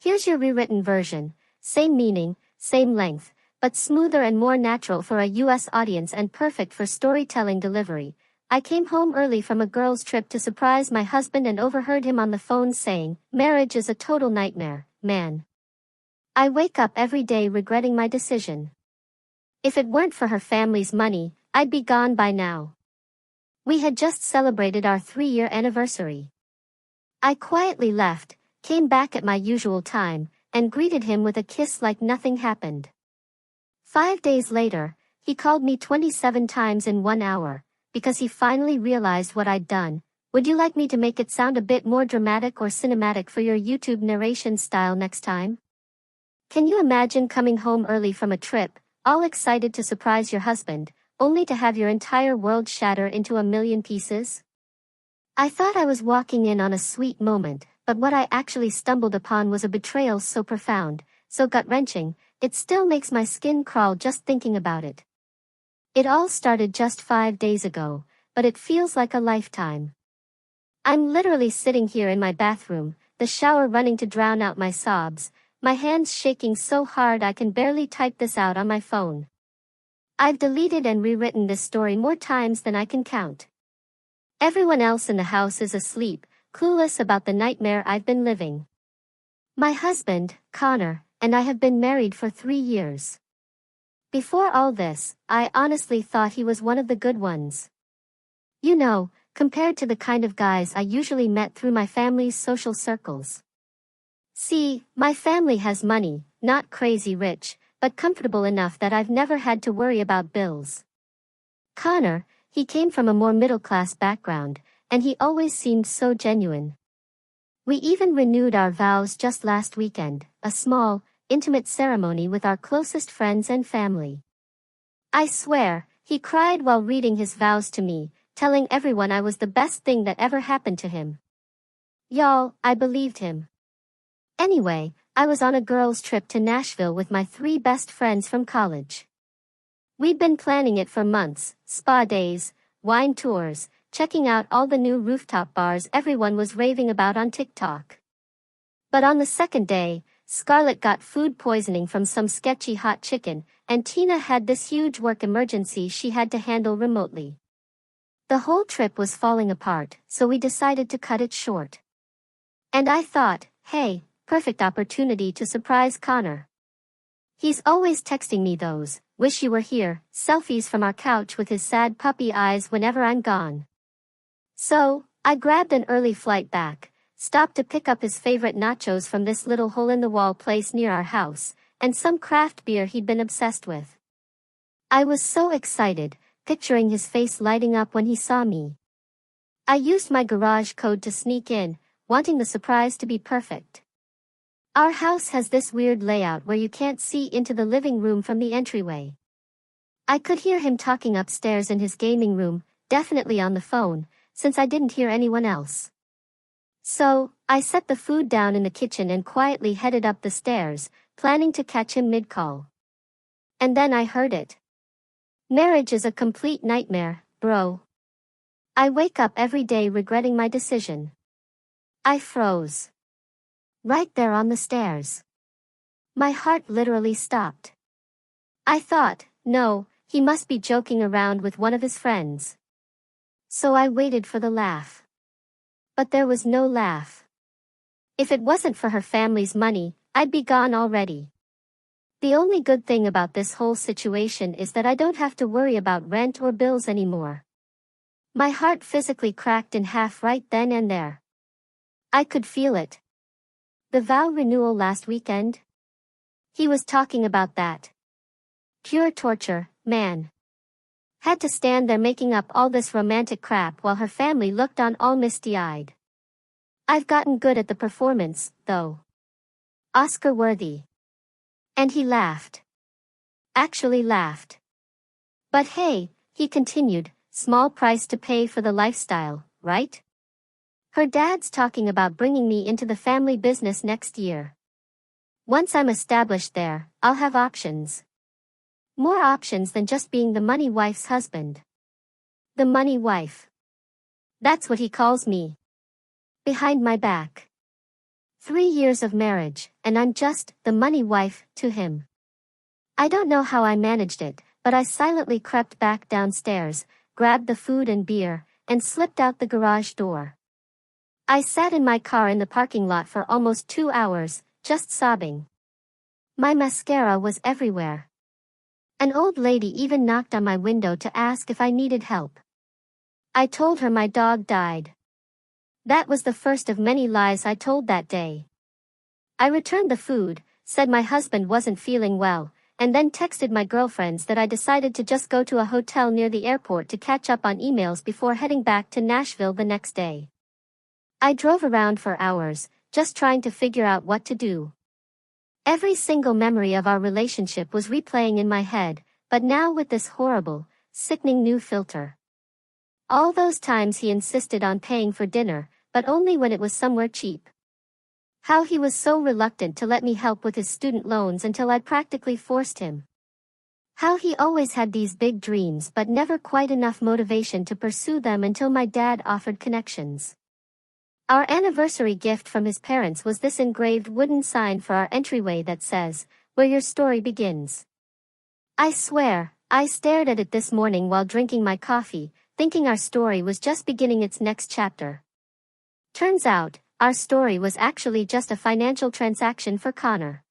Here's your rewritten version. Same meaning, same length, but smoother and more natural for a US audience and perfect for storytelling delivery. I came home early from a girls' trip to surprise my husband and overheard him on the phone saying, "Marriage is a total nightmare, man. I wake up every day regretting my decision. If it weren't for her family's money, I'd be gone by now." We had just celebrated our 3-year anniversary. I quietly left, came back at my usual time, and greeted him with a kiss like nothing happened. 5 days later, he called me 27 times in 1 hour, because he finally realized what I'd done. "Would you like me to make it sound a bit more dramatic or cinematic for your YouTube narration style next time? Can you imagine coming home early from a trip, all excited to surprise your husband, only to have your entire world shatter into a million pieces?" I thought I was walking in on a sweet moment, but what I actually stumbled upon was a betrayal so profound, so gut-wrenching, it still makes my skin crawl just thinking about it. It all started just 5 days ago, but it feels like a lifetime. I'm literally sitting here in my bathroom, the shower running to drown out my sobs, my hands shaking so hard I can barely type this out on my phone. I've deleted and rewritten this story more times than I can count. Everyone else in the house is asleep, clueless about the nightmare I've been living. My husband, Connor, and I have been married for 3 years. Before all this, I honestly thought he was one of the good ones. You know, compared to the kind of guys I usually met through my family's social circles. See, my family has money, not crazy rich, but comfortable enough that I've never had to worry about bills. Connor, he came from a more middle-class background, and he always seemed so genuine. We even renewed our vows just last weekend, a small, intimate ceremony with our closest friends and family. I swear, he cried while reading his vows to me, telling everyone I was the best thing that ever happened to him. Y'all, I believed him. Anyway, I was on a girls' trip to Nashville with my 3 best friends from college. We'd been planning it for months, spa days, wine tours, checking out all the new rooftop bars everyone was raving about on TikTok. But on the second day, Scarlett got food poisoning from some sketchy hot chicken, and Tina had this huge work emergency she had to handle remotely. The whole trip was falling apart, so we decided to cut it short. And I thought, hey, perfect opportunity to surprise Connor. He's always texting me those, "wish you were here," selfies from our couch with his sad puppy eyes whenever I'm gone. So, I grabbed an early flight back, stopped to pick up his favorite nachos from this little hole-in-the-wall place near our house, and some craft beer he'd been obsessed with. I was so excited, picturing his face lighting up when he saw me. I used my garage code to sneak in, wanting the surprise to be perfect. Our house has this weird layout where you can't see into the living room from the entryway. I could hear him talking upstairs in his gaming room, definitely on the phone, since I didn't hear anyone else. So, I set the food down in the kitchen and quietly headed up the stairs, planning to catch him mid-call. And then I heard it. "Marriage is a complete nightmare, bro. I wake up every day regretting my decision." I froze. Right there on the stairs. My heart literally stopped. I thought, no, he must be joking around with one of his friends. So I waited for the laugh. But there was no laugh. If it wasn't for her family's money, I'd be gone already. The only good thing about this whole situation is that I don't have to worry about rent or bills anymore. My heart physically cracked in half right then and there. I could feel it. The vow renewal last weekend? He was talking about that. Pure torture, man. Had to stand there making up all this romantic crap while her family looked on all misty-eyed. I've gotten good at the performance, though. Oscar-worthy. And he laughed. Actually laughed. But hey, he continued, small price to pay for the lifestyle, right? Her dad's talking about bringing me into the family business next year. Once I'm established there, I'll have options. More options than just being the money wife's husband. The money wife. That's what he calls me. Behind my back. 3 years of marriage, and I'm just the money wife to him. I don't know how I managed it, but I silently crept back downstairs, grabbed the food and beer, and slipped out the garage door. I sat in my car in the parking lot for almost 2 hours, just sobbing. My mascara was everywhere. An old lady even knocked on my window to ask if I needed help. I told her my dog died. That was the first of many lies I told that day. I returned the food, said my husband wasn't feeling well, and then texted my girlfriends that I decided to just go to a hotel near the airport to catch up on emails before heading back to Nashville the next day. I drove around for hours, just trying to figure out what to do. Every single memory of our relationship was replaying in my head, but now with this horrible, sickening new filter. All those times he insisted on paying for dinner, but only when it was somewhere cheap. How he was so reluctant to let me help with his student loans until I practically forced him. How he always had these big dreams but never quite enough motivation to pursue them until my dad offered connections. Our anniversary gift from his parents was this engraved wooden sign for our entryway that says, "Where your story begins." I swear, I stared at it this morning while drinking my coffee, thinking our story was just beginning its next chapter. Turns out, our story was actually just a financial transaction for Connor.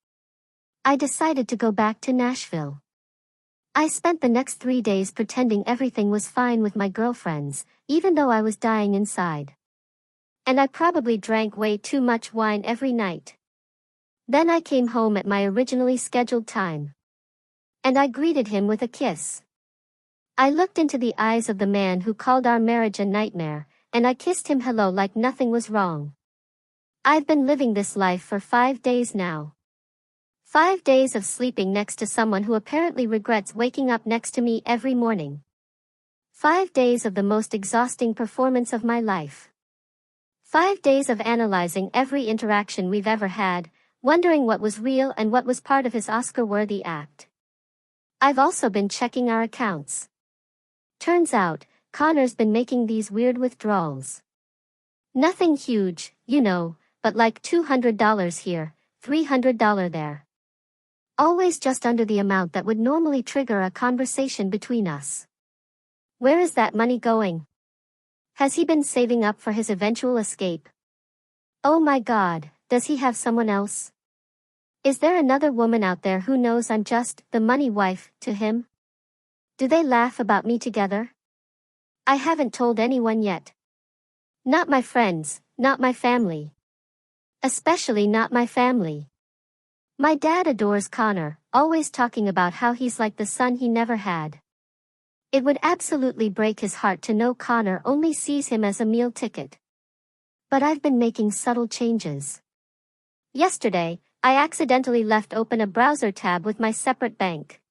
I decided to go back to Nashville. I spent the next 3 days pretending everything was fine with my girlfriends, even though I was dying inside. And I probably drank way too much wine every night. Then I came home at my originally scheduled time. And I greeted him with a kiss. I looked into the eyes of the man who called our marriage a nightmare, and I kissed him hello like nothing was wrong. I've been living this life for 5 days now. 5 days of sleeping next to someone who apparently regrets waking up next to me every morning. 5 days of the most exhausting performance of my life. 5 days of analyzing every interaction we've ever had, wondering what was real and what was part of his Oscar-worthy act. I've also been checking our accounts. Turns out, Connor's been making these weird withdrawals. Nothing huge, but like $200 here, $300 there. Always just under the amount that would normally trigger a conversation between us. Where is that money going? Has he been saving up for his eventual escape? Oh my God, does he have someone else? Is there another woman out there who knows I'm just the money wife to him? Do they laugh about me together? I haven't told anyone yet. Not my friends, not my family. Especially not my family. My dad adores Connor, always talking about how he's like the son he never had. It would absolutely break his heart to know Connor only sees him as a meal ticket. But I've been making subtle changes. Yesterday, I accidentally left open a browser tab with my separate bank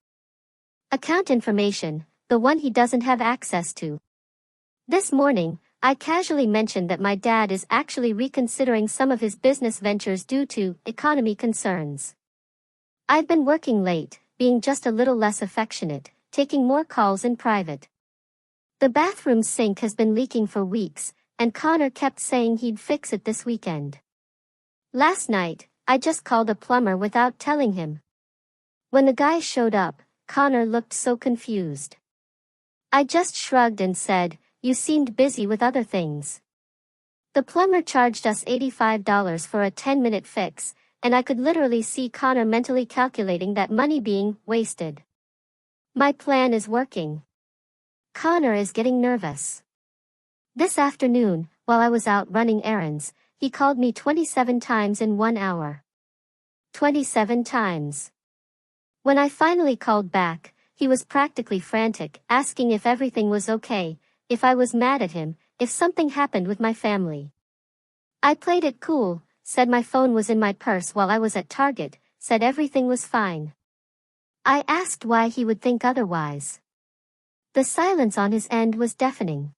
account information, the one he doesn't have access to. This morning, I casually mentioned that my dad is actually reconsidering some of his business ventures due to economy concerns. I've been working late, being just a little less affectionate, taking more calls in private. The bathroom sink has been leaking for weeks, and Connor kept saying he'd fix it this weekend. Last night, I just called a plumber without telling him. When the guy showed up, Connor looked so confused. I just shrugged and said, "You seemed busy with other things." The plumber charged us $85 for a 10-minute fix, and I could literally see Connor mentally calculating that money being wasted. My plan is working. Connor is getting nervous. This afternoon, while I was out running errands, he called me 27 times in 1 hour. 27 times. When I finally called back, he was practically frantic, asking if everything was okay, if I was mad at him, if something happened with my family. I played it cool, said my phone was in my purse while I was at Target, said everything was fine. I asked why he would think otherwise. The silence on his end was deafening.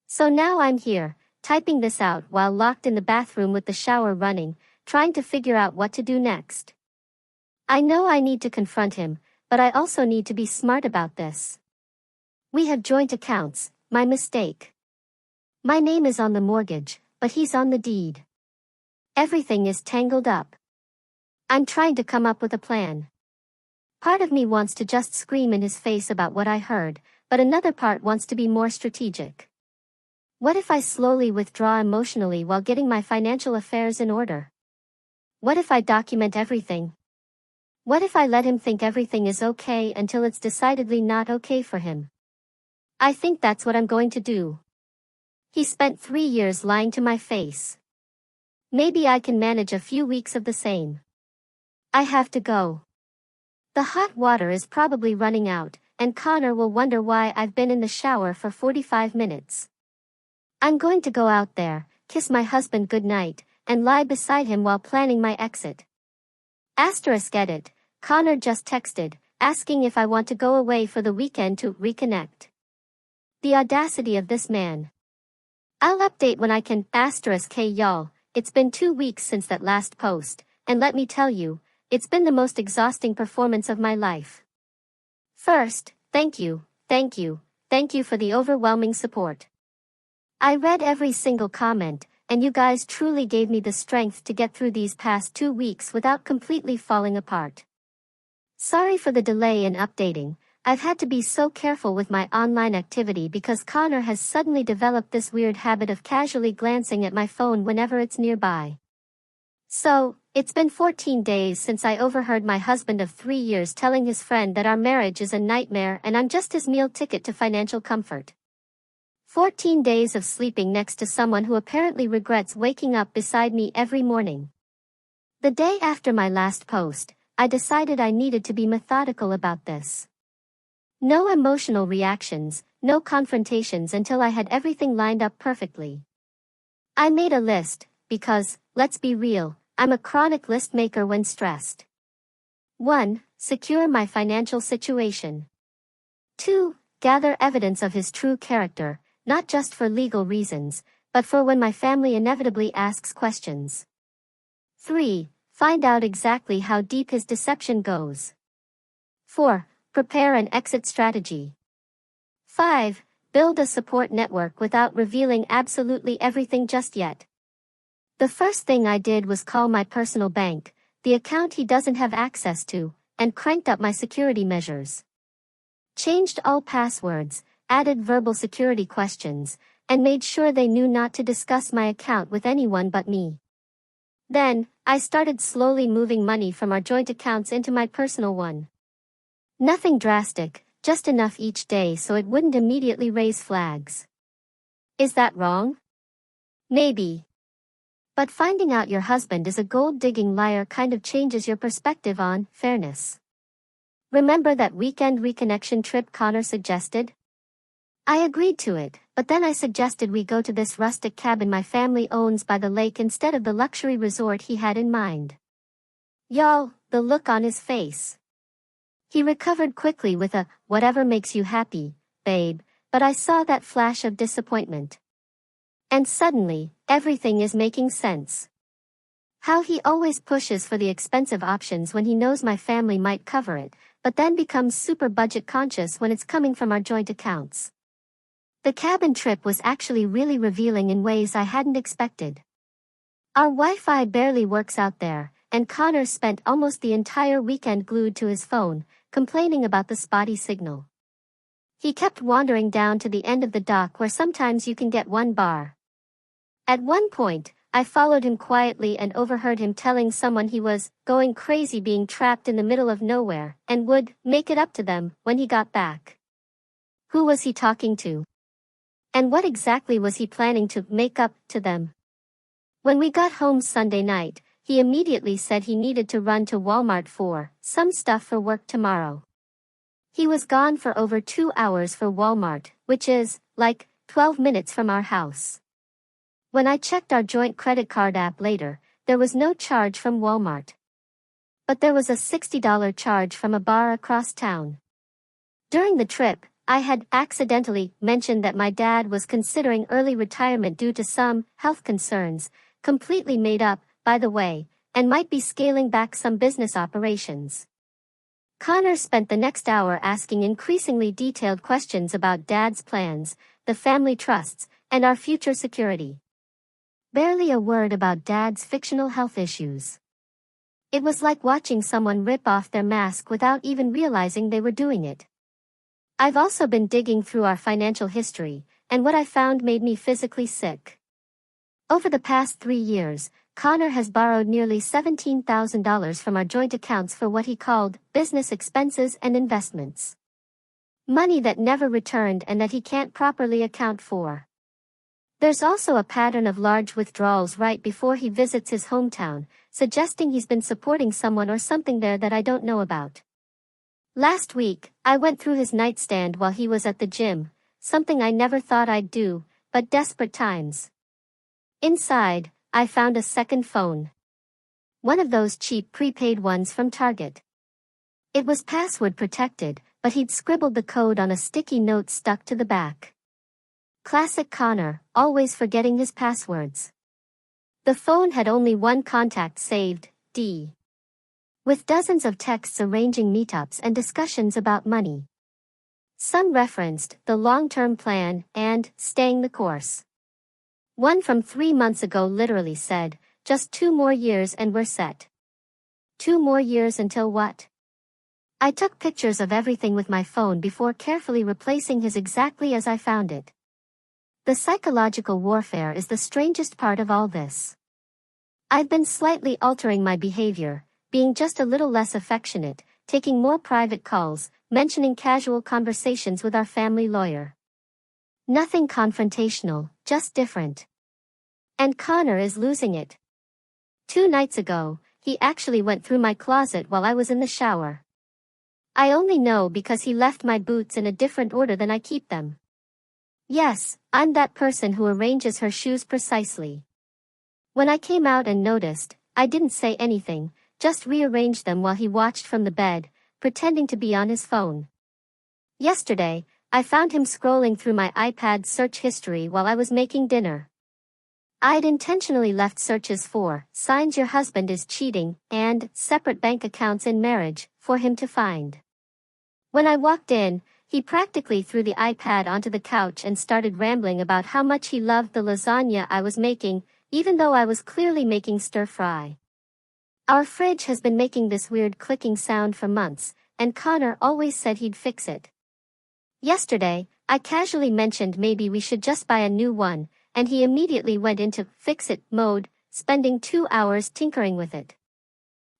So now I'm here, typing this out while locked in the bathroom with the shower running, trying to figure out what to do next. I know I need to confront him, but I also need to be smart about this. We have joint accounts, my mistake. My name is on the mortgage, but he's on the deed. Everything is tangled up. I'm trying to come up with a plan. Part of me wants to just scream in his face about what I heard, but another part wants to be more strategic. What if I slowly withdraw emotionally while getting my financial affairs in order? What if I document everything? What if I let him think everything is okay until it's decidedly not okay for him? I think that's what I'm going to do. He spent 3 years lying to my face. Maybe I can manage a few weeks of the same. I have to go. The hot water is probably running out, and Connor will wonder why I've been in the shower for 45 minutes. I'm going to go out there, kiss my husband goodnight, and lie beside him while planning my exit. Edit. Connor just texted, asking if I want to go away for the weekend to reconnect. The audacity of this man. I'll update when I can. Hey y'all, it's been 2 weeks since that last post, and let me tell you, it's been the most exhausting performance of my life. First, thank you for the overwhelming support. I read every single comment, and you guys truly gave me the strength to get through these past 2 weeks without completely falling apart. Sorry for the delay in updating. I've had to be so careful with my online activity because Connor has suddenly developed this weird habit of casually glancing at my phone whenever it's nearby. So, it's been 14 days since I overheard my husband of 3 years telling his friend that our marriage is a nightmare and I'm just his meal ticket to financial comfort. 14 days of sleeping next to someone who apparently regrets waking up beside me every morning. The day after my last post, I decided I needed to be methodical about this. No emotional reactions, no confrontations until I had everything lined up perfectly. I made a list, because, let's be real, I'm a chronic list maker when stressed. 1. Secure my financial situation. 2. Gather evidence of his true character, not just for legal reasons, but for when my family inevitably asks questions. 3. Find out exactly how deep his deception goes. 4. Prepare an exit strategy. 5. Build a support network without revealing absolutely everything just yet. The first thing I did was call my personal bank, the account he doesn't have access to, and cranked up my security measures. Changed all passwords, added verbal security questions, and made sure they knew not to discuss my account with anyone but me. Then, I started slowly moving money from our joint accounts into my personal one. Nothing drastic, just enough each day so it wouldn't immediately raise flags. Is that wrong? Maybe. But finding out your husband is a gold-digging liar kind of changes your perspective on fairness. Remember that weekend reconnection trip Connor suggested? I agreed to it, but then I suggested we go to this rustic cabin my family owns by the lake instead of the luxury resort he had in mind. Y'all, the look on his face. He recovered quickly with a, whatever makes you happy, babe, but I saw that flash of disappointment. And suddenly, everything is making sense. How he always pushes for the expensive options when he knows my family might cover it, but then becomes super budget conscious when it's coming from our joint accounts. The cabin trip was actually really revealing in ways I hadn't expected. Our Wi-Fi barely works out there, and Connor spent almost the entire weekend glued to his phone, complaining about the spotty signal. He kept wandering down to the end of the dock where sometimes you can get 1 bar. At one point, I followed him quietly and overheard him telling someone he was going crazy being trapped in the middle of nowhere and would make it up to them when he got back. Who was he talking to? And what exactly was he planning to make up to them? When we got home Sunday night, he immediately said he needed to run to Walmart for some stuff for work tomorrow. He was gone for over 2 hours for Walmart, which is, like, 12 minutes from our house. When I checked our joint credit card app later, there was no charge from Walmart. But there was a $60 charge from a bar across town. During the trip, I had accidentally mentioned that my dad was considering early retirement due to some health concerns, completely made up, by the way, and might be scaling back some business operations. Connor spent the next hour asking increasingly detailed questions about Dad's plans, the family trusts, and our future security. Barely a word about Dad's fictional health issues. It was like watching someone rip off their mask without even realizing they were doing it. I've also been digging through our financial history, and what I found made me physically sick. Over the past 3 years, Connor has borrowed nearly $17,000 from our joint accounts for what he called business expenses and investments. Money that never returned and that he can't properly account for. There's also a pattern of large withdrawals right before he visits his hometown, suggesting he's been supporting someone or something there that I don't know about. Last week, I went through his nightstand while he was at the gym, something I never thought I'd do, but desperate times. Inside, I found a second phone. One of those cheap prepaid ones from Target. It was password protected, but he'd scribbled the code on a sticky note stuck to the back. Classic Connor, always forgetting his passwords. The phone had only one contact saved, D. With dozens of texts arranging meetups and discussions about money. Some referenced the long-term plan and staying the course. One from 3 months ago literally said, just 2 more years and we're set. 2 more years until what? I took pictures of everything with my phone before carefully replacing his exactly as I found it. The psychological warfare is the strangest part of all this. I've been slightly altering my behavior, being just a little less affectionate, taking more private calls, mentioning casual conversations with our family lawyer. Nothing confrontational, just different. And Connor is losing it. 2 nights ago, he actually went through my closet while I was in the shower. I only know because he left my boots in a different order than I keep them. Yes, I'm that person who arranges her shoes precisely. When I came out and noticed, I didn't say anything, just rearranged them while he watched from the bed, pretending to be on his phone. Yesterday, I found him scrolling through my iPad's search history while I was making dinner. I'd intentionally left searches for signs your husband is cheating and separate bank accounts in marriage for him to find. When I walked in, he practically threw the iPad onto the couch and started rambling about how much he loved the lasagna I was making, even though I was clearly making stir-fry. Our fridge has been making this weird clicking sound for months, and Connor always said he'd fix it. Yesterday, I casually mentioned maybe we should just buy a new one, and he immediately went into fix-it mode, spending 2 hours tinkering with it.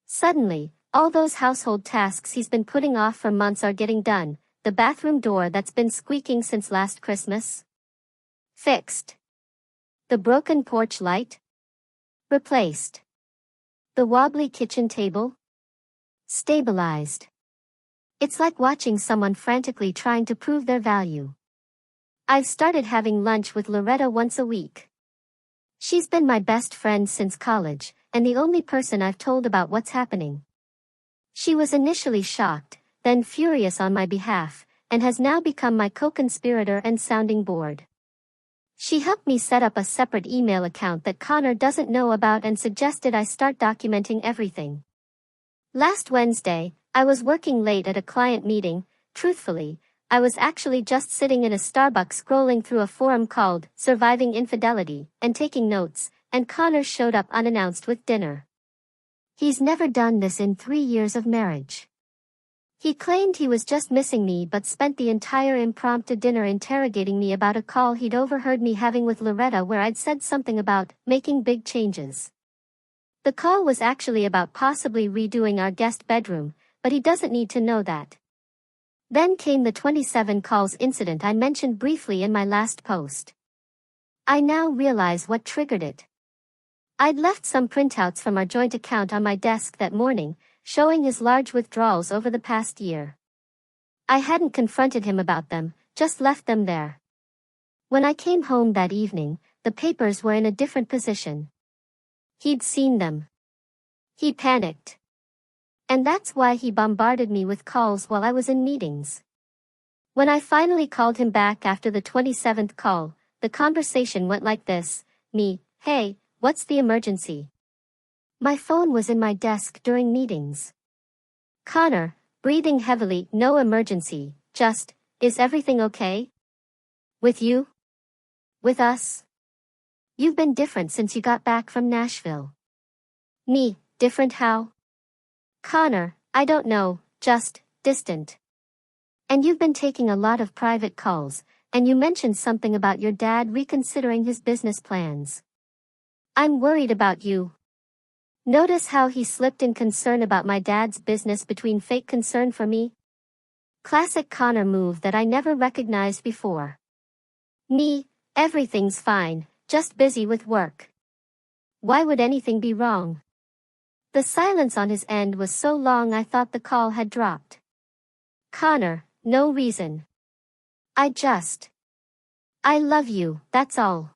Suddenly, all those household tasks he's been putting off for months are getting done. The bathroom door that's been squeaking since last Christmas? Fixed. The broken porch light? Replaced. The wobbly kitchen table? Stabilized. It's like watching someone frantically trying to prove their value. I've started having lunch with Loretta once a week. She's been my best friend since college, and the only person I've told about what's happening. She was initially shocked, then furious on my behalf, and has now become my co-conspirator and sounding board. She helped me set up a separate email account that Connor doesn't know about and suggested I start documenting everything. Last Wednesday, I was working late at a client meeting. Truthfully, I was actually just sitting in a Starbucks scrolling through a forum called Surviving Infidelity and taking notes, and Connor showed up unannounced with dinner. He's never done this in 3 years of marriage. He claimed he was just missing me but spent the entire impromptu dinner interrogating me about a call he'd overheard me having with Loretta where I'd said something about making big changes. The call was actually about possibly redoing our guest bedroom, but he doesn't need to know that. Then came the 27 calls incident I mentioned briefly in my last post. I now realize what triggered it. I'd left some printouts from our joint account on my desk that morning, showing his large withdrawals over the past year. I hadn't confronted him about them, just left them there. When I came home that evening, the papers were in a different position. He'd seen them. He panicked. And that's why he bombarded me with calls while I was in meetings. When I finally called him back after the 27th call, the conversation went like this: me, hey, what's the emergency? My phone was in my desk during meetings. Connor, breathing heavily, no emergency, just, is everything okay? With you? With us? You've been different since you got back from Nashville. Me, different how? Connor, I don't know, just distant. And you've been taking a lot of private calls, and you mentioned something about your dad reconsidering his business plans. I'm worried about you. Notice how he slipped in concern about my dad's business between fake concern for me? Classic Connor move that I never recognized before. Me, everything's fine, just busy with work. Why would anything be wrong? The silence on his end was so long I thought the call had dropped. Connor, no reason. I love you, that's all.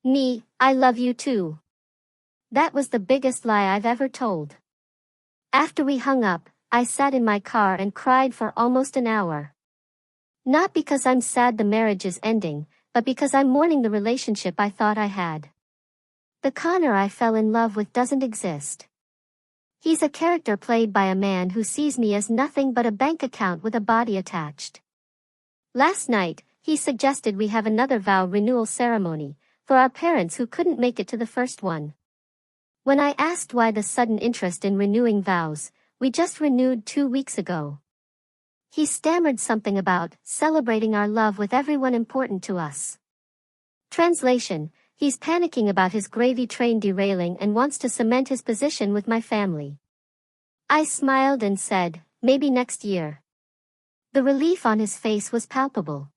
Me, I love you too. That was the biggest lie I've ever told. After we hung up, I sat in my car and cried for almost an hour. Not because I'm sad the marriage is ending, but because I'm mourning the relationship I thought I had. The Connor I fell in love with doesn't exist. He's a character played by a man who sees me as nothing but a bank account with a body attached. Last night, he suggested we have another vow renewal ceremony, for our parents who couldn't make it to the first one. When I asked why the sudden interest in renewing vows, we just renewed 2 weeks ago. He stammered something about celebrating our love with everyone important to us. Translation: he's panicking about his gravy train derailing and wants to cement his position with my family. I smiled and said, maybe next year. The relief on his face was palpable.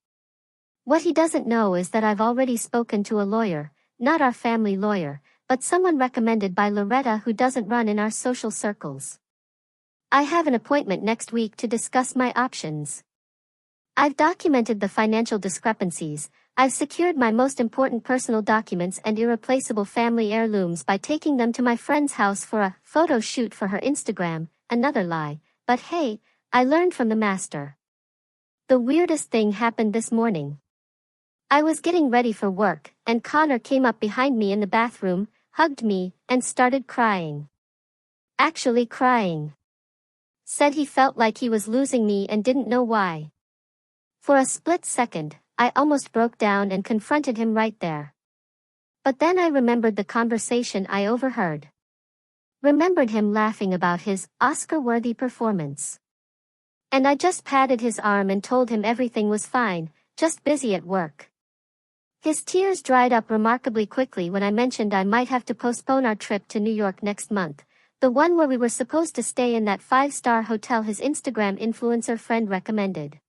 What he doesn't know is that I've already spoken to a lawyer, not our family lawyer, but someone recommended by Loretta who doesn't run in our social circles. I have an appointment next week to discuss my options. I've documented the financial discrepancies. I've secured my most important personal documents and irreplaceable family heirlooms by taking them to my friend's house for a photo shoot for her Instagram, another lie, but hey, I learned from the master. The weirdest thing happened this morning. I was getting ready for work, and Connor came up behind me in the bathroom, hugged me, and started crying. Actually crying. Said he felt like he was losing me and didn't know why. For a split second, I almost broke down and confronted him right there. But then I remembered the conversation I overheard. Remembered him laughing about his Oscar-worthy performance. And I just patted his arm and told him everything was fine, just busy at work. His tears dried up remarkably quickly when I mentioned I might have to postpone our trip to New York next month, the one where we were supposed to stay in that 5-star hotel his Instagram influencer friend recommended.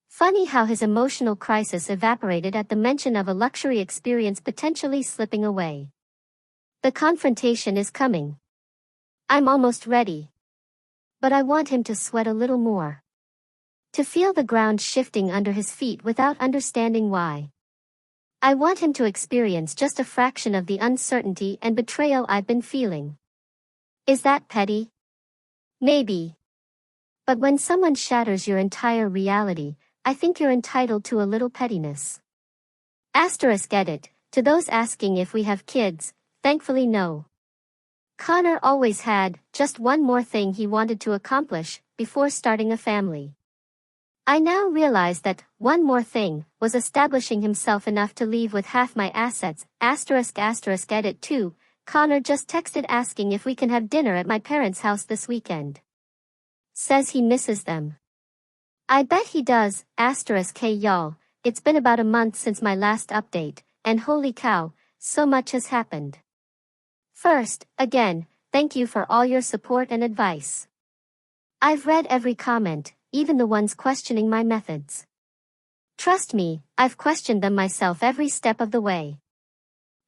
Funny how his emotional crisis evaporated at the mention of a luxury experience potentially slipping away. The confrontation is coming. I'm almost ready. But I want him to sweat a little more. To feel the ground shifting under his feet without understanding why. I want him to experience just a fraction of the uncertainty and betrayal I've been feeling. Is that petty? Maybe. But when someone shatters your entire reality, I think you're entitled to a little pettiness. Edit, to those asking if we have kids, thankfully no. Connor always had just one more thing he wanted to accomplish before starting a family. I now realize that one more thing was establishing himself enough to leave with half my assets. Edit 2, Connor just texted asking if we can have dinner at my parents' house this weekend. Says he misses them. I bet he does. K y'all, it's been about a month since my last update, and holy cow, so much has happened. First, again, thank you for all your support and advice. I've read every comment, even the ones questioning my methods. Trust me, I've questioned them myself every step of the way.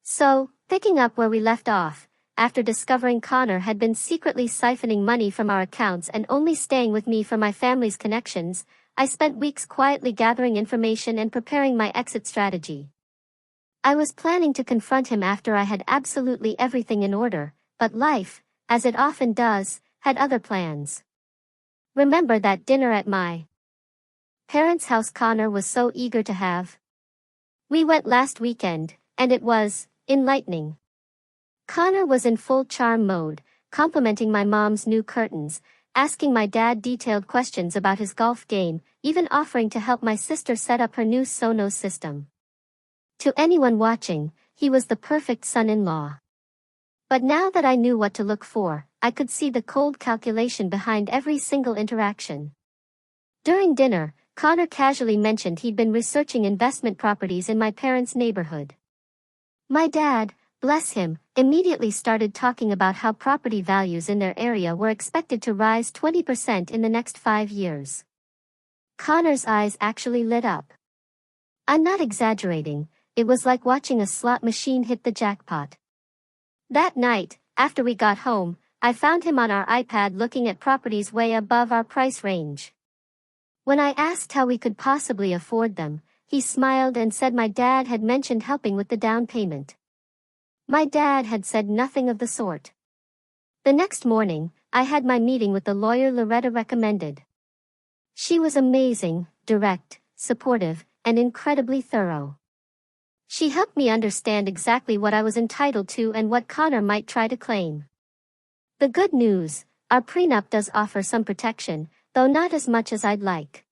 So, picking up where we left off, after discovering Connor had been secretly siphoning money from our accounts and only staying with me for my family's connections, I spent weeks quietly gathering information and preparing my exit strategy. I was planning to confront him after I had absolutely everything in order, but life, as it often does, had other plans. Remember that dinner at my parents' house Connor was so eager to have? We went last weekend, and it was enlightening. Connor was in full charm mode, complimenting my mom's new curtains, asking my dad detailed questions about his golf game, even offering to help my sister set up her new Sonos system. To anyone watching, He was the perfect son-in-law. But now that I knew what to look for, I could see the cold calculation behind every single interaction. During dinner, Connor casually mentioned he'd been researching investment properties in my parents' neighborhood. My dad, bless him, immediately started talking about how property values in their area were expected to rise 20% in the next 5 years. Connor's eyes actually lit up. I'm not exaggerating, it was like watching a slot machine hit the jackpot. That night, after we got home, I found him on our iPad looking at properties way above our price range. When I asked how we could possibly afford them, he smiled and said my dad had mentioned helping with the down payment. My dad had said nothing of the sort. The next morning, I had my meeting with the lawyer Loretta recommended. She was amazing, direct, supportive, and incredibly thorough. She helped me understand exactly what I was entitled to and what Connor might try to claim. The good news, our prenup does offer some protection, though not as much as I'd like.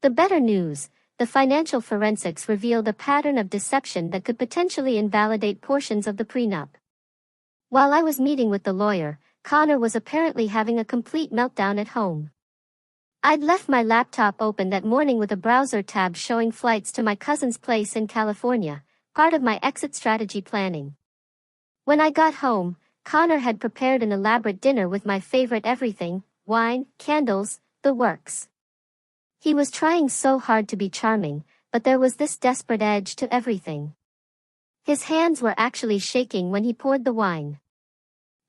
The better news, the financial forensics revealed a pattern of deception that could potentially invalidate portions of the prenup. While I was meeting with the lawyer, Connor was apparently having a complete meltdown at home. I'd left my laptop open that morning with a browser tab showing flights to my cousin's place in California, part of my exit strategy planning. When I got home, Connor had prepared an elaborate dinner with my favorite everything, wine, candles, the works. He was trying so hard to be charming, but there was this desperate edge to everything. His hands were actually shaking when he poured the wine.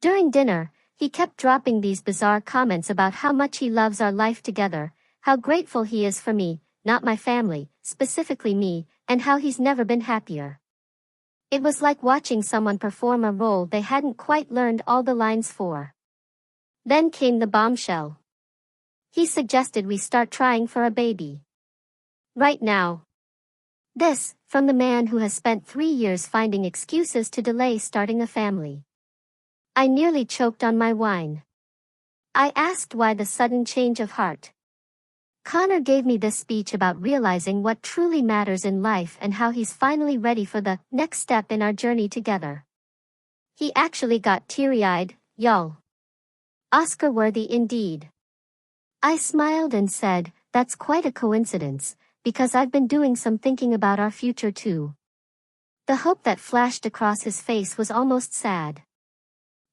During dinner, he kept dropping these bizarre comments about how much he loves our life together, how grateful he is for me, not my family, specifically me, and how he's never been happier. It was like watching someone perform a role they hadn't quite learned all the lines for. Then came the bombshell. He suggested we start trying for a baby. Right now. This, from the man who has spent 3 years finding excuses to delay starting a family. I nearly choked on my wine. I asked why the sudden change of heart. Connor gave me this speech about realizing what truly matters in life and how he's finally ready for the next step in our journey together. He actually got teary-eyed, y'all. Oscar-worthy indeed. I smiled and said, that's quite a coincidence, because I've been doing some thinking about our future too. The hope that flashed across his face was almost sad.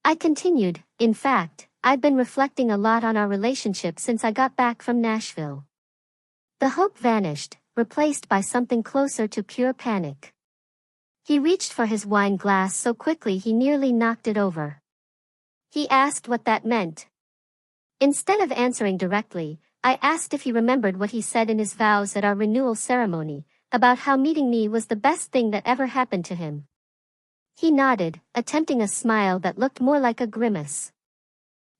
I continued, in fact, I've been reflecting a lot on our relationship since I got back from Nashville. The hope vanished, replaced by something closer to pure panic. He reached for his wine glass so quickly he nearly knocked it over. He asked what that meant. Instead of answering directly, I asked if he remembered what he said in his vows at our renewal ceremony, about how meeting me was the best thing that ever happened to him. He nodded, attempting a smile that looked more like a grimace.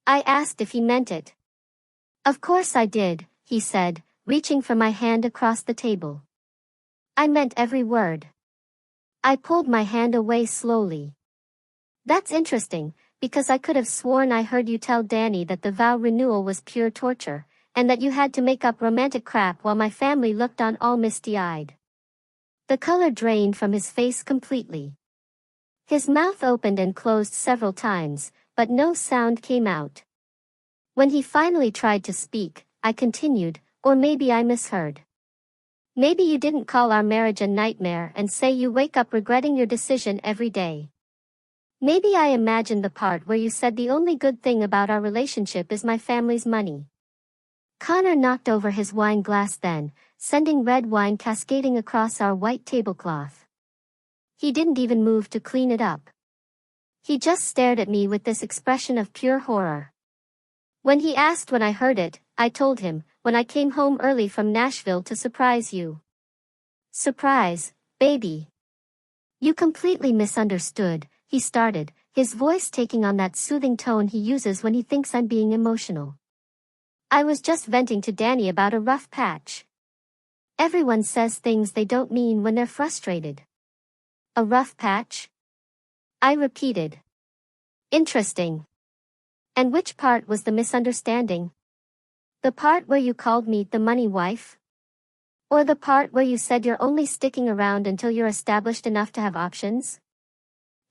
I asked if he meant it. Of course I did, he said, reaching for my hand across the table. I meant every word. I pulled my hand away slowly. That's interesting, because I could have sworn I heard you tell Danny that the vow renewal was pure torture, and that you had to make up romantic crap while my family looked on all misty-eyed. The color drained from his face completely. His mouth opened and closed several times, but no sound came out. When he finally tried to speak, I continued, or maybe I misheard. Maybe you didn't call our marriage a nightmare and say you wake up regretting your decision every day. Maybe I imagined the part where you said the only good thing about our relationship is my family's money. Connor knocked over his wine glass then, sending red wine cascading across our white tablecloth. He didn't even move to clean it up. He just stared at me with this expression of pure horror. When he asked when I heard it, I told him, when I came home early from Nashville to surprise you. Surprise, baby. You completely misunderstood, he started, his voice taking on that soothing tone he uses when he thinks I'm being emotional. I was just venting to Danny about a rough patch. Everyone says things they don't mean when they're frustrated. A rough patch? I repeated. Interesting. And which part was the misunderstanding? The part where you called me the money wife? Or the part where you said you're only sticking around until you're established enough to have options?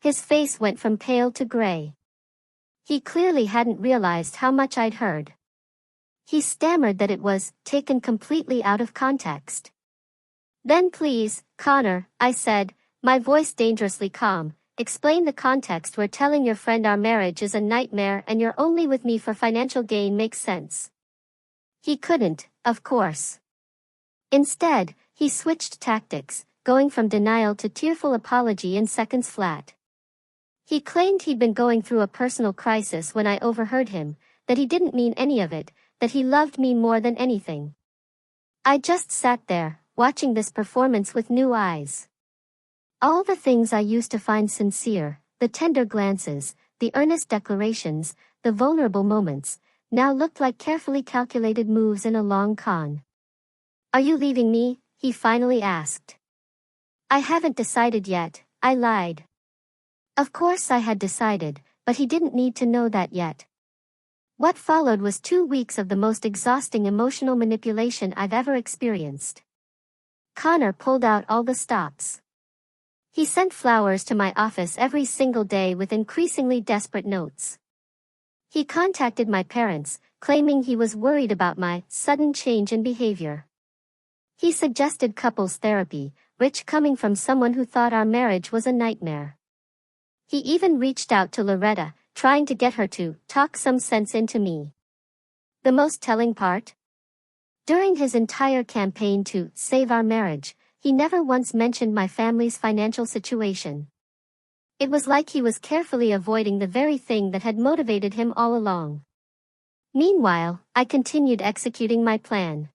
His face went from pale to gray. He clearly hadn't realized how much I'd heard. He stammered that it was taken completely out of context. Then please, Connor, I said, my voice dangerously calm, explain the context where telling your friend our marriage is a nightmare and you're only with me for financial gain makes sense. He couldn't, of course. Instead, he switched tactics, going from denial to tearful apology in seconds flat. He claimed he'd been going through a personal crisis when I overheard him, that he didn't mean any of it, that he loved me more than anything. I just sat there, watching this performance with new eyes. All the things I used to find sincere, the tender glances, the earnest declarations, the vulnerable moments, now looked like carefully calculated moves in a long con. Are you leaving me? He finally asked. I haven't decided yet, I lied. Of course I had decided, but he didn't need to know that yet. What followed was 2 weeks of the most exhausting emotional manipulation I've ever experienced. Connor pulled out all the stops. He sent flowers to my office every single day with increasingly desperate notes. He contacted my parents, claiming he was worried about my sudden change in behavior. He suggested couples therapy, which coming from someone who thought our marriage was a nightmare. He even reached out to Loretta, trying to get her to talk some sense into me. The most telling part? During his entire campaign to save our marriage, he never once mentioned my family's financial situation. It was like he was carefully avoiding the very thing that had motivated him all along. Meanwhile, I continued executing my plan.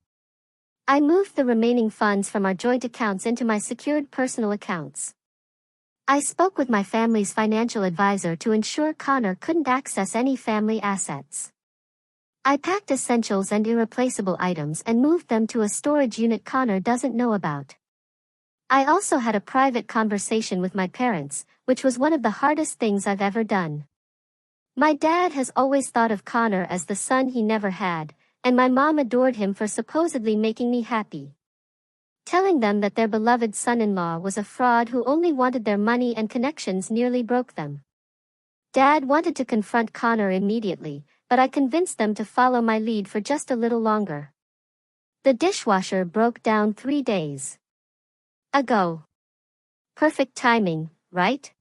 I moved the remaining funds from our joint accounts into my secured personal accounts. I spoke with my family's financial advisor to ensure Connor couldn't access any family assets. I packed essentials and irreplaceable items and moved them to a storage unit Connor doesn't know about. I also had a private conversation with my parents, which was one of the hardest things I've ever done. My dad has always thought of Connor as the son he never had, and my mom adored him for supposedly making me happy. Telling them that their beloved son-in-law was a fraud who only wanted their money and connections nearly broke them. Dad wanted to confront Connor immediately, but I convinced them to follow my lead for just a little longer. The dishwasher broke down 3 days ago. Perfect timing, right?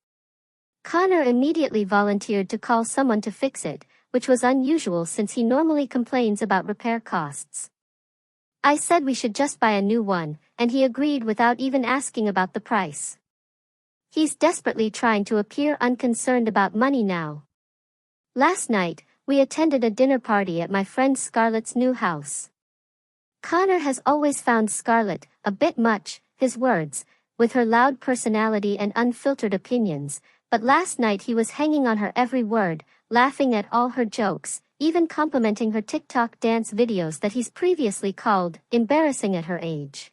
Connor immediately volunteered to call someone to fix it, which was unusual since he normally complains about repair costs. I said we should just buy a new one, and he agreed without even asking about the price. He's desperately trying to appear unconcerned about money now. Last night, we attended a dinner party at my friend Scarlett's new house. Connor has always found Scarlett a bit much, his words, with her loud personality and unfiltered opinions, but last night he was hanging on her every word, laughing at all her jokes, even complimenting her TikTok dance videos that he's previously called embarrassing at her age.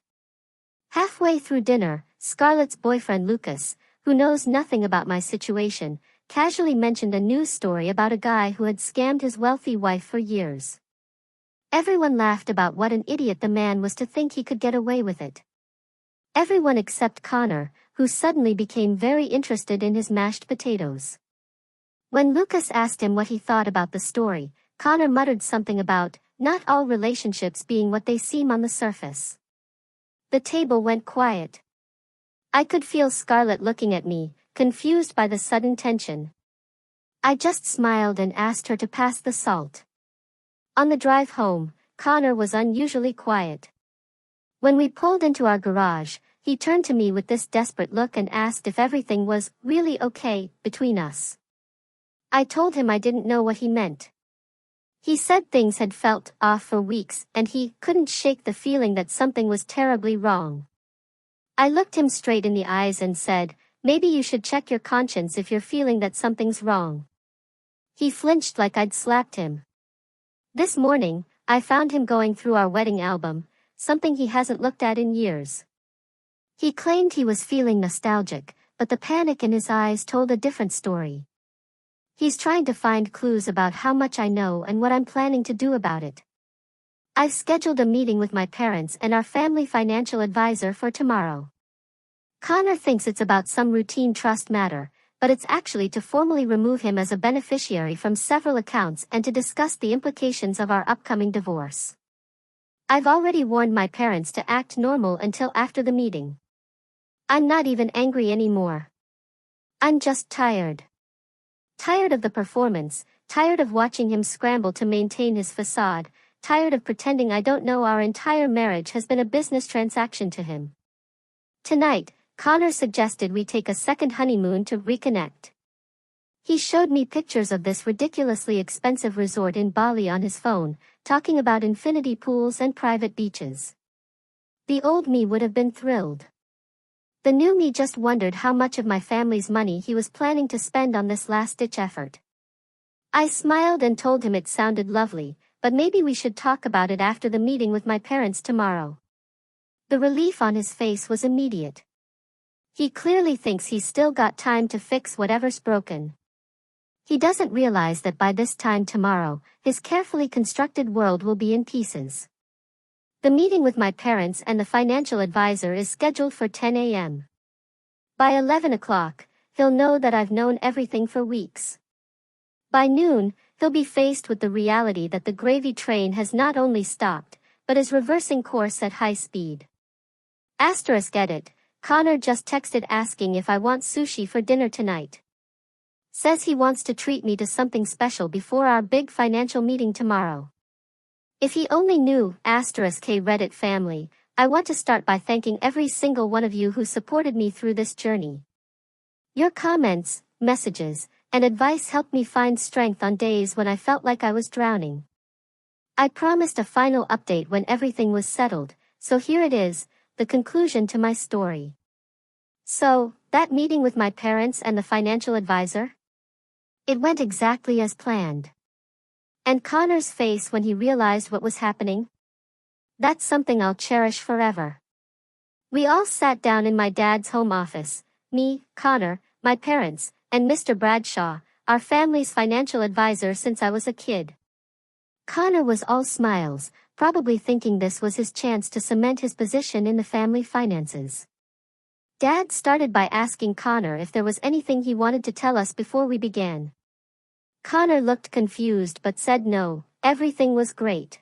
Halfway through dinner, Scarlett's boyfriend Lucas, who knows nothing about my situation, casually mentioned a news story about a guy who had scammed his wealthy wife for years. Everyone laughed about what an idiot the man was to think he could get away with it. Everyone except Connor, who suddenly became very interested in his mashed potatoes. When Lucas asked him what he thought about the story, Connor muttered something about not all relationships being what they seem on the surface. The table went quiet. I could feel Scarlett looking at me, confused by the sudden tension. I just smiled and asked her to pass the salt. On the drive home, Connor was unusually quiet. When we pulled into our garage, he turned to me with this desperate look and asked if everything was really okay between us. I told him I didn't know what he meant. He said things had felt off for weeks and he couldn't shake the feeling that something was terribly wrong. I looked him straight in the eyes and said, maybe you should check your conscience if you're feeling that something's wrong. He flinched like I'd slapped him. This morning, I found him going through our wedding album, something he hasn't looked at in years. He claimed he was feeling nostalgic, but the panic in his eyes told a different story. He's trying to find clues about how much I know and what I'm planning to do about it. I've scheduled a meeting with my parents and our family financial advisor for tomorrow. Connor thinks it's about some routine trust matter, but it's actually to formally remove him as a beneficiary from several accounts and to discuss the implications of our upcoming divorce. I've already warned my parents to act normal until after the meeting. I'm not even angry anymore. I'm just tired. Tired of the performance, tired of watching him scramble to maintain his facade, tired of pretending I don't know our entire marriage has been a business transaction to him. Tonight, Connor suggested we take a second honeymoon to reconnect. He showed me pictures of this ridiculously expensive resort in Bali on his phone, talking about infinity pools and private beaches. The old me would have been thrilled. The new me just wondered how much of my family's money he was planning to spend on this last-ditch effort. I smiled and told him it sounded lovely, but maybe we should talk about it after the meeting with my parents tomorrow. The relief on his face was immediate. He clearly thinks he's still got time to fix whatever's broken. He doesn't realize that by this time tomorrow, his carefully constructed world will be in pieces. The meeting with my parents and the financial advisor is scheduled for 10 a.m. By 11 o'clock, he'll know that I've known everything for weeks. By noon, he'll be faced with the reality that the gravy train has not only stopped, but is reversing course at high speed. Edit. Connor just texted asking if I want sushi for dinner tonight. Says he wants to treat me to something special before our big financial meeting tomorrow. If he only knew, K Reddit family, I want to start by thanking every single one of you who supported me through this journey. Your comments, messages, and advice helped me find strength on days when I felt like I was drowning. I promised a final update when everything was settled, so here it is, the conclusion to my story. So, that meeting with my parents and the financial advisor? It went exactly as planned. And Connor's face when he realized what was happening? That's something I'll cherish forever. We all sat down in my dad's home office, me, Connor, my parents, and Mr. Bradshaw, our family's financial advisor since I was a kid. Connor was all smiles, probably thinking this was his chance to cement his position in the family finances. Dad started by asking Connor if there was anything he wanted to tell us before we began. Connor looked confused but said no, everything was great.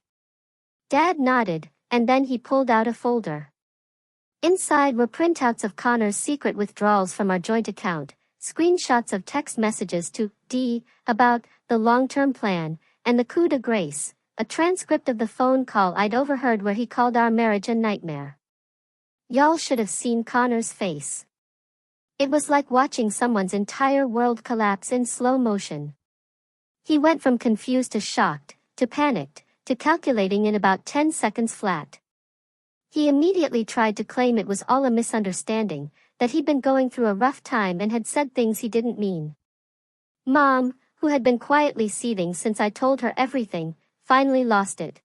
Dad nodded, and then he pulled out a folder. Inside were printouts of Connor's secret withdrawals from our joint account, screenshots of text messages to D about the long-term plan, and the coup de grace, a transcript of the phone call I'd overheard where he called our marriage a nightmare. Y'all should have seen Connor's face. It was like watching someone's entire world collapse in slow motion. He went from confused to shocked, to panicked, to calculating in about 10 seconds flat. He immediately tried to claim it was all a misunderstanding, that he'd been going through a rough time and had said things he didn't mean. Mom, who had been quietly seething since I told her everything, finally lost it.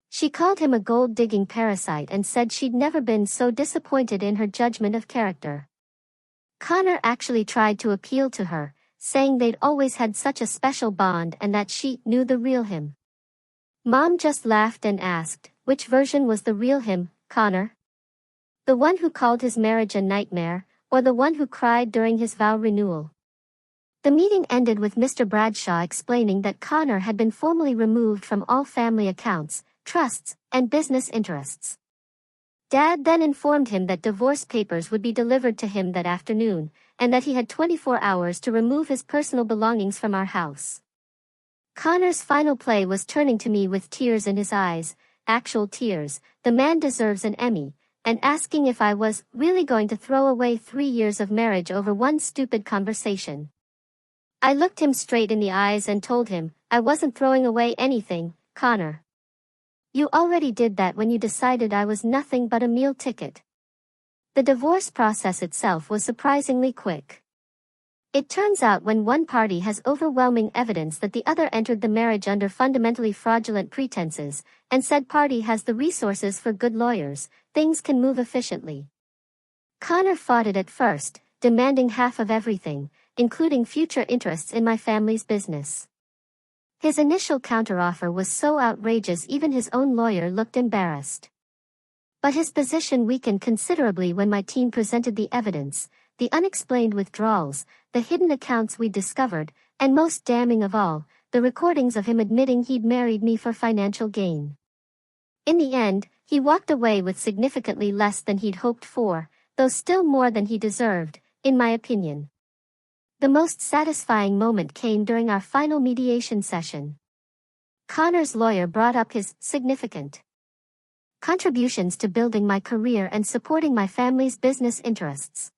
She called him a gold-digging parasite and said she'd never been so disappointed in her judgment of character. Connor actually tried to appeal to her, saying they'd always had such a special bond and that she knew the real him. Mom just laughed and asked, which version was the real him, Connor? The one who called his marriage a nightmare, or the one who cried during his vow renewal? The meeting ended with Mr. Bradshaw explaining that Connor had been formally removed from all family accounts, trusts, and business interests. Dad then informed him that divorce papers would be delivered to him that afternoon, and that he had 24 hours to remove his personal belongings from our house. Connor's final play was turning to me with tears in his eyes, actual tears, the man deserves an Emmy, and asking if I was really going to throw away 3 years of marriage over one stupid conversation. I looked him straight in the eyes and told him, I wasn't throwing away anything, Connor. You already did that when you decided I was nothing but a meal ticket. The divorce process itself was surprisingly quick. It turns out when one party has overwhelming evidence that the other entered the marriage under fundamentally fraudulent pretenses, and said party has the resources for good lawyers, things can move efficiently. Connor fought it at first, demanding half of everything, including future interests in my family's business. His initial counteroffer was so outrageous even his own lawyer looked embarrassed. But his position weakened considerably when my team presented the evidence, the unexplained withdrawals, the hidden accounts we discovered, and most damning of all, the recordings of him admitting he'd married me for financial gain. In the end, he walked away with significantly less than he'd hoped for, though still more than he deserved, in my opinion. The most satisfying moment came during our final mediation session. Connor's lawyer brought up his significant contributions to building my career and supporting my family's business interests.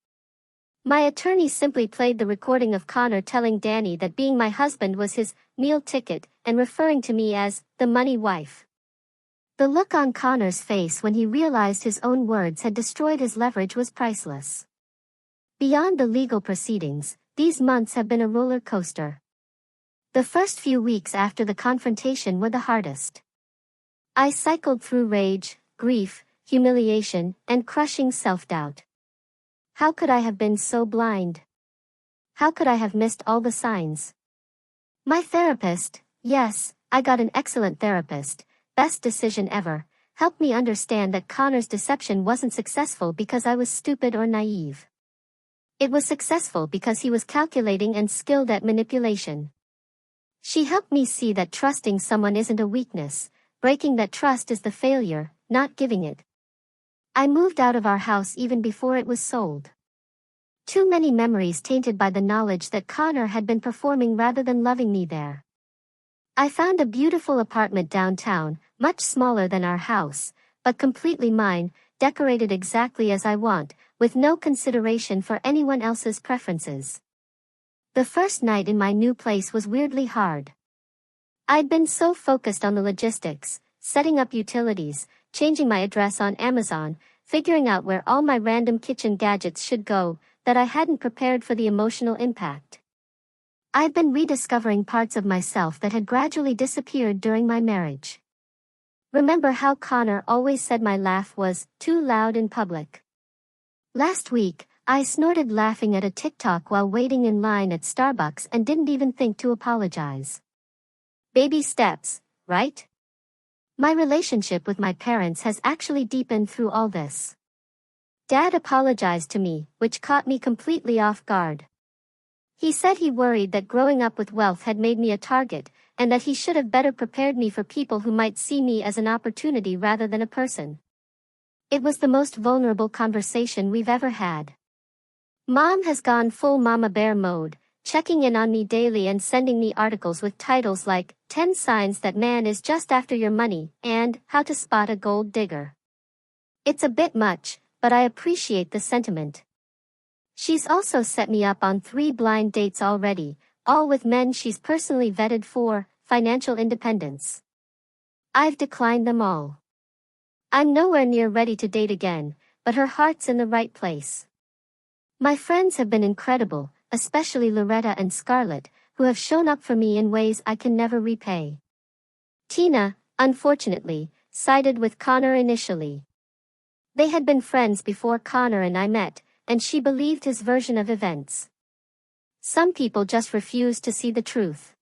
My attorney simply played the recording of Connor telling Danny that being my husband was his meal ticket and referring to me as the money wife. The look on Connor's face when he realized his own words had destroyed his leverage was priceless. Beyond the legal proceedings, these months have been a roller coaster. The first few weeks after the confrontation were the hardest. I cycled through rage, grief, humiliation, and crushing self-doubt. How could I have been so blind? How could I have missed all the signs? My therapist, yes, I got an excellent therapist, best decision ever, helped me understand that Connor's deception wasn't successful because I was stupid or naive. It was successful because he was calculating and skilled at manipulation. She helped me see that trusting someone isn't a weakness, breaking that trust is the failure, not giving it. I moved out of our house even before it was sold. Too many memories tainted by the knowledge that Connor had been performing rather than loving me there. I found a beautiful apartment downtown, much smaller than our house, but completely mine, decorated exactly as I want, with no consideration for anyone else's preferences. The first night in my new place was weirdly hard. I'd been so focused on the logistics, setting up utilities, changing my address on Amazon, figuring out where all my random kitchen gadgets should go, that I hadn't prepared for the emotional impact. I'd been rediscovering parts of myself that had gradually disappeared during my marriage. Remember how Connor always said my laugh was too loud in public? Last week, I snorted laughing at a TikTok while waiting in line at Starbucks and didn't even think to apologize. Baby steps, right? My relationship with my parents has actually deepened through all this. Dad apologized to me, which caught me completely off guard. He said he worried that growing up with wealth had made me a target, and that he should have better prepared me for people who might see me as an opportunity rather than a person. It was the most vulnerable conversation we've ever had. Mom has gone full mama bear mode, checking in on me daily and sending me articles with titles like 10 Signs That Man Is Just After Your Money and How to Spot a Gold Digger. It's a bit much, but I appreciate the sentiment. She's also set me up on 3 blind dates already, all with men she's personally vetted for financial independence. I've declined them all. I'm nowhere near ready to date again, but her heart's in the right place. My friends have been incredible, especially Loretta and Scarlett, who have shown up for me in ways I can never repay. Tina, unfortunately, sided with Connor initially. They had been friends before Connor and I met, and she believed his version of events. Some people just refuse to see the truth.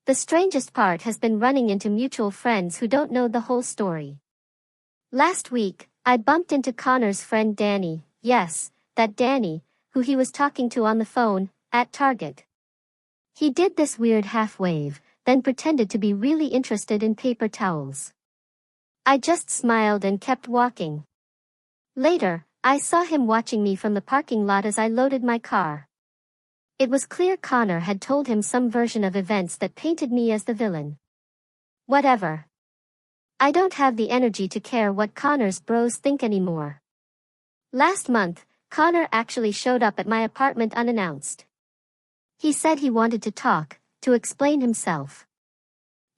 The strangest part has been running into mutual friends who don't know the whole story. Last week, I bumped into Connor's friend Danny, yes, that Danny, who he was talking to on the phone, at Target. He did this weird half-wave, then pretended to be really interested in paper towels. I just smiled and kept walking. Later, I saw him watching me from the parking lot as I loaded my car. It was clear Connor had told him some version of events that painted me as the villain. Whatever. I don't have the energy to care what Connor's bros think anymore. Last month, Connor actually showed up at my apartment unannounced. He said he wanted to talk, to explain himself.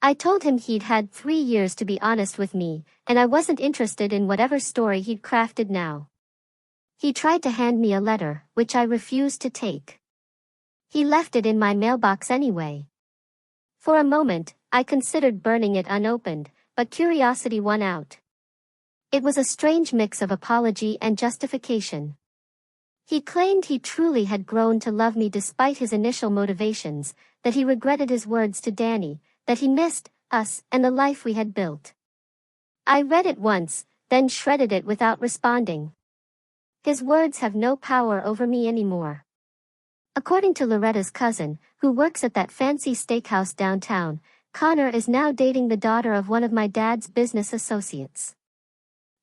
I told him he'd had 3 years to be honest with me, and I wasn't interested in whatever story he'd crafted now. He tried to hand me a letter, which I refused to take. He left it in my mailbox anyway. For a moment, I considered burning it unopened, but curiosity won out. It was a strange mix of apology and justification. He claimed he truly had grown to love me despite his initial motivations, that he regretted his words to Danny, that he missed us and the life we had built. I read it once, then shredded it without responding. His words have no power over me anymore. According to Loretta's cousin, who works at that fancy steakhouse downtown, Connor is now dating the daughter of one of my dad's business associates.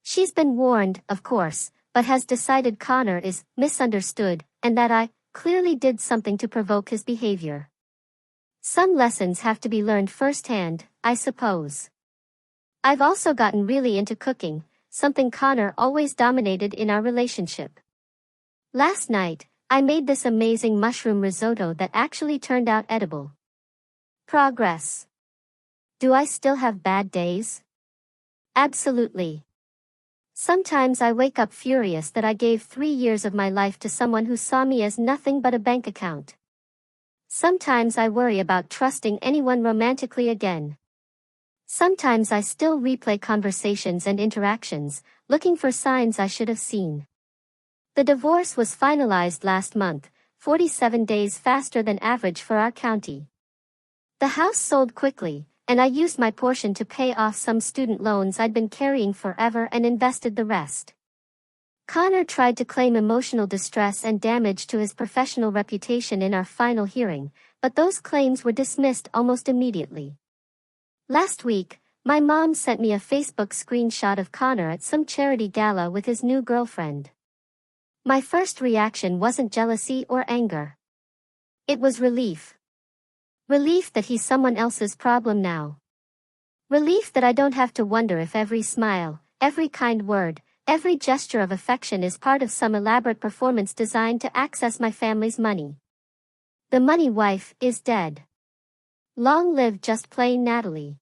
She's been warned, of course, but has decided Connor is misunderstood, and that I clearly did something to provoke his behavior. Some lessons have to be learned firsthand, I suppose. I've also gotten really into cooking, something Connor always dominated in our relationship. Last night, I made this amazing mushroom risotto that actually turned out edible. Progress. Do I still have bad days? Absolutely. Sometimes I wake up furious that I gave 3 years of my life to someone who saw me as nothing but a bank account. Sometimes I worry about trusting anyone romantically again. Sometimes I still replay conversations and interactions, looking for signs I should have seen. The divorce was finalized last month, 47 days faster than average for our county. The house sold quickly, and I used my portion to pay off some student loans I'd been carrying forever and invested the rest. Connor tried to claim emotional distress and damage to his professional reputation in our final hearing, but those claims were dismissed almost immediately. Last week, my mom sent me a Facebook screenshot of Connor at some charity gala with his new girlfriend. My first reaction wasn't jealousy or anger. It was relief. Relief that he's someone else's problem now. Relief that I don't have to wonder if every smile, every kind word, every gesture of affection is part of some elaborate performance designed to access my family's money. The money wife is dead. Long live just plain Natalie.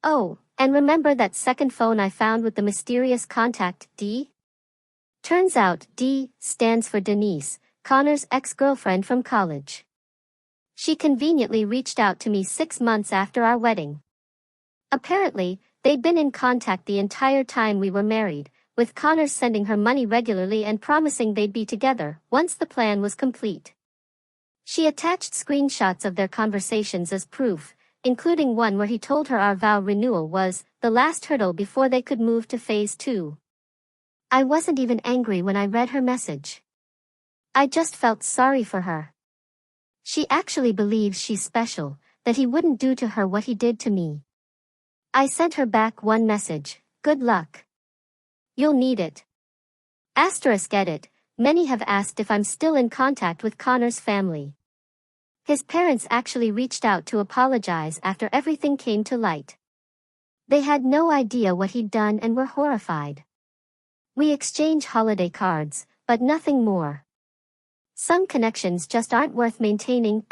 Oh, and remember that second phone I found with the mysterious contact, D? Turns out, D stands for Denise, Connor's ex-girlfriend from college. She conveniently reached out to me 6 months after our wedding. Apparently, they'd been in contact the entire time we were married, with Connor sending her money regularly and promising they'd be together once the plan was complete. She attached screenshots of their conversations as proof, including one where he told her our vow renewal was the last hurdle before they could move to phase 2. I wasn't even angry when I read her message. I just felt sorry for her. She actually believes she's special, that he wouldn't do to her what he did to me. I sent her back one message: good luck. You'll need it. Edit, many have asked if I'm still in contact with Connor's family. His parents actually reached out to apologize after everything came to light. They had no idea what he'd done and were horrified. We exchange holiday cards, but nothing more. Some connections just aren't worth maintaining,